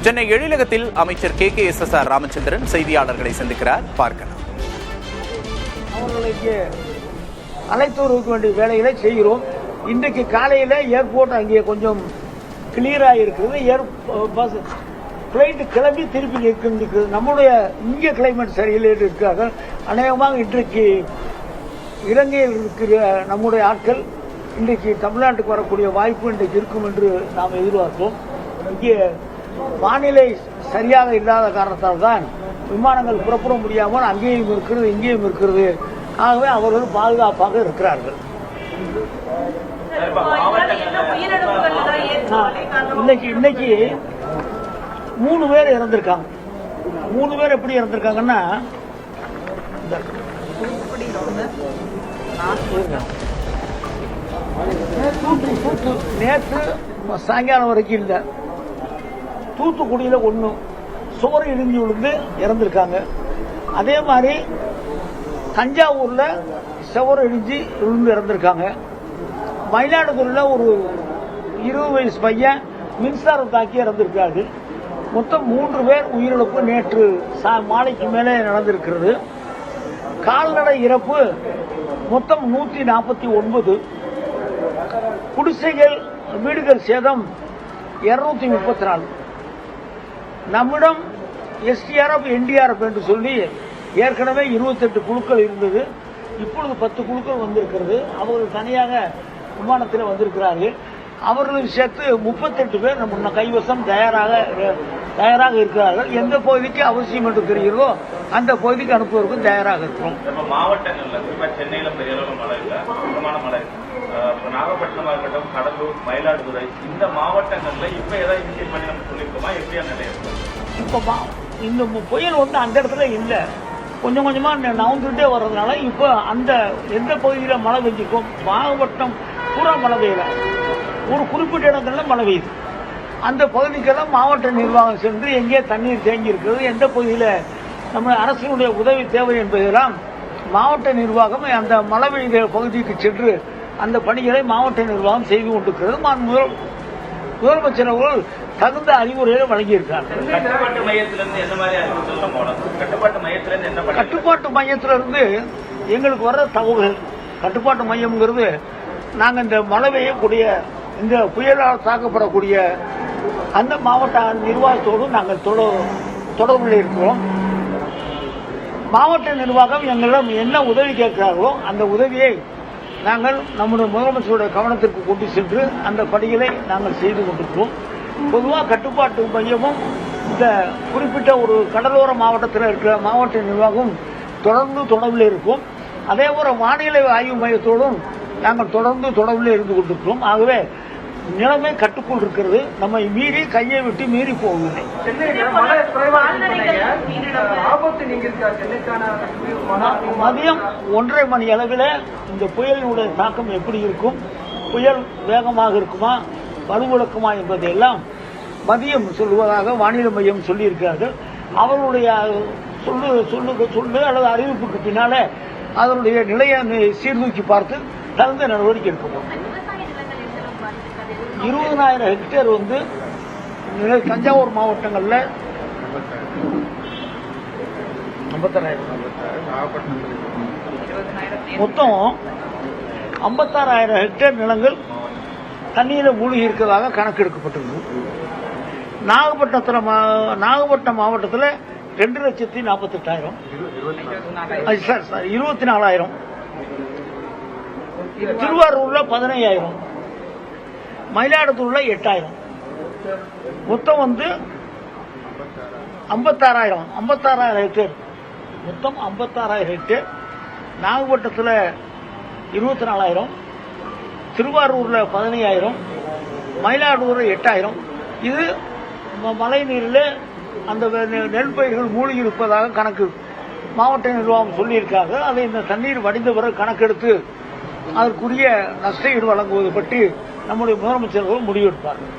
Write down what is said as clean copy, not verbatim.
சென்னை எழிலகத்தில் அமைச்சர் KKSSR ராமச்சந்திரன் செய்தியாளர்களை சந்திக்கிறார். பார்க்கலாம். அவர்களுக்கு அழைத்து வருவதற்கு வேண்டிய வேலைகளை செய்கிறோம். இன்றைக்கு காலையில் ஏர்போர்ட் அங்கே கொஞ்சம் கிளியராக இருக்குது. ஃப்ளைட்டு கிளம்பி திருப்பி இருக்குது. நம்முடைய இங்கே கிளைமேட் சரியில்லை இருக்காங்க. அநேகமாக இன்றைக்கு இலங்கையில் இருக்கிற நம்முடைய ஆட்கள் இன்றைக்கு தமிழ்நாட்டுக்கு வரக்கூடிய வாய்ப்பு இன்றைக்கு இருக்கும் என்று நாம் எதிர்பார்ப்போம். இங்கே வானிலை சரியாக இல்லாத காரணத்தால் தான் விமானங்கள் புறப்பட முடியாமல் அங்கேயும் இருக்கிறது இங்கேயும் இருக்கிறது. ஆகவே அவர்கள் பாதுகாப்பாக இருக்கிறார்கள். இன்னைக்கு 3 பேர் இறந்திருக்காங்க. 3 பேர் எப்படி இறந்திருக்காங்கன்னா, நேற்று சாயங்காலம் வரைக்கும் இல்லை, தூத்துக்குடியில் 1 சுவர் இடிஞ்சு விழுந்து இறந்திருக்காங்க. அதே மாதிரி தஞ்சாவூர்ல சுவர் இடிஞ்சு விழுந்து இறந்திருக்காங்க. மயிலாடுதுறையில் ஒரு 20 வயசு பையன் மின்சாரம் தாக்கி இறந்திருக்காரு. மொத்தம் 3 பேர் உயிரிழப்பு நேற்று மாலைக்கு மேலே நடந்திருக்கிறது. கால்நடை இறப்பு மொத்தம் 149. குடிசைகள் வீடுகள் சேதம் 234. நம்மிடம் SDRF NDRF என்று சொல்லி ஏற்கனவே 28 குழுக்கள் இருந்தது. இப்பொழுது 10 குழுக்கள் வந்திருக்கிறது. அவர்கள் தனியாக விமானத்தில் வந்திருக்கிறார்கள். அவர்களுக்கு சேர்த்து 38 பேர் நம்ம கைவசம் தயாராக இருக்கிறார்கள். எந்த பகுதிக்கு அவசியம் என்று தெரிகிறதோ அந்த பகுதிக்கு அனுப்புவதற்கும் தயாராக இருக்கிறோம். மாவட்டங்கள்ல சென்னையில பெரிய அளவில் மழை இல்லை, சுத்தமான மழை. நாகப்பட்டினமா இருக்கட்டும், கடலூர், மயிலாடுதுறை, இந்த மாவட்டங்கள்ல இப்ப ஏதாவது இனிஷியேட் பண்ணி நம்ம சொல்லியிருக்கோமா? எப்படியா நிலையம் இப்ப இந்த புயல் அந்த இடத்துல இல்லை, கொஞ்சம் கொஞ்சமா நவுந்துட்டே வர்றதுனால இப்ப அந்த எந்த பகுதியில மழை பெஞ்சிருக்கும், மாவட்டம் பூரா மழை பெய்யல, ஒரு குறிப்பிட்ட இடத்துல மழை பெய்யுது. அந்த பகுதிக்கெல்லாம் மாவட்ட நிர்வாகம் சென்று எங்கே தண்ணீர் தேங்கி இருக்கிறது, எந்த பகுதியில் நம்ம அரசினுடைய உதவி தேவை என்பதெல்லாம் மாவட்ட நிர்வாகம் அந்த மழை பெய்த பகுதிக்கு சென்று அந்த பணிகளை மாவட்ட நிர்வாகம் செய்து கொண்டிருக்கிறது. முதலமைச்சர் அவர்கள் தகுந்த அறிவுரைகளை வழங்கியிருக்கிறார்கள். கட்டுப்பாட்டு மையத்திலிருந்து எங்களுக்கு வர்ற தகவல்கள், கட்டுப்பாட்டு மையம்ங்கிறது நாங்கள் இந்த மழை பெய்யக்கூடிய இந்த புயலால் தாக்கப்படக்கூடிய அந்த மாவட்ட நிர்வாகத்தோடு நாங்கள் தொடர்பில் இருக்கிறோம். மாவட்ட நிர்வாகம் எங்களிடம் என்ன உதவி கேட்கிறார்களோ அந்த உதவியை நாங்கள் நம்முடைய முதலமைச்சருடைய கவனத்திற்கு கொண்டு சென்று அந்த பணிகளை நாங்கள் செய்து கொண்டிருக்கிறோம். பொதுவாக கட்டுப்பாட்டு மையமும் இந்த குறிப்பிட்ட ஒரு கடலோர மாவட்டத்தில் இருக்கிற மாவட்ட நிர்வாகம் தொடர்ந்து தொடர்பில் இருக்கும். அதே போல வானிலை ஆய்வு மையத்தோடும் நாங்கள் தொடர்ந்து தொடர்பில் இருந்து கொண்டிருக்கிறோம். ஆகவே நிலைமை கட்டுக்குள் இருக்கிறது. நம்மை மீறி கையை விட்டு மீறி போவதில்லை. மதியம் 1:30 மணி அளவில் இந்த புயலினுடைய தாக்கம் எப்படி இருக்கும், புயல் வேகமாக இருக்குமா வலுவிழக்குமா என்பதையெல்லாம் மதியம் சொல்வதாக வானிலை மையம் சொல்லியிருக்கிறார்கள். அவர்களுடைய சொல்லு அல்லது அறிவிப்புக்கு பின்னால அதனுடைய நிலையை சீர்தூக்கி பார்த்து தகுந்த நடவடிக்கை எடுக்கப்படும். 20,000 ஹெக்டேர் தஞ்சாவூர் மாவட்டங்கள்ல 56,000, மொத்தம் 56,000 ஹெக்டேர் நிலங்கள் தண்ணீரை மூழ்கி இருக்கிறதாக கணக்கெடுக்கப்பட்டிருக்கு. நாகப்பட்டினம் மாவட்டத்தில் 2,48,000, 24,000, திருவாரூர்ல 15,000, மயிலாடுதுறையில் 8,000, மொத்தம் 56,000 ஹெக்டேர். மொத்தம் 56,000 ஹெக்டேர். நாகப்பட்டினத்தில் 24,000, திருவாரூர்ல 15,000, மயிலாடுதுறை 8,000. இது மழை நீரில் அந்த நெல் பயிர்கள் மூழ்கி இருப்பதாக கணக்கு மாவட்ட நிர்வாகம் சொல்லியிருக்காங்க. அதை இந்த தண்ணீர் வடிந்த பிறகு கணக்கெடுத்து அதற்குரிய நஷ்ட ஈடு வழங்குவது பற்றி நம்முடைய முதலமைச்சர்கள் முடிவெடுப்பார்கள்.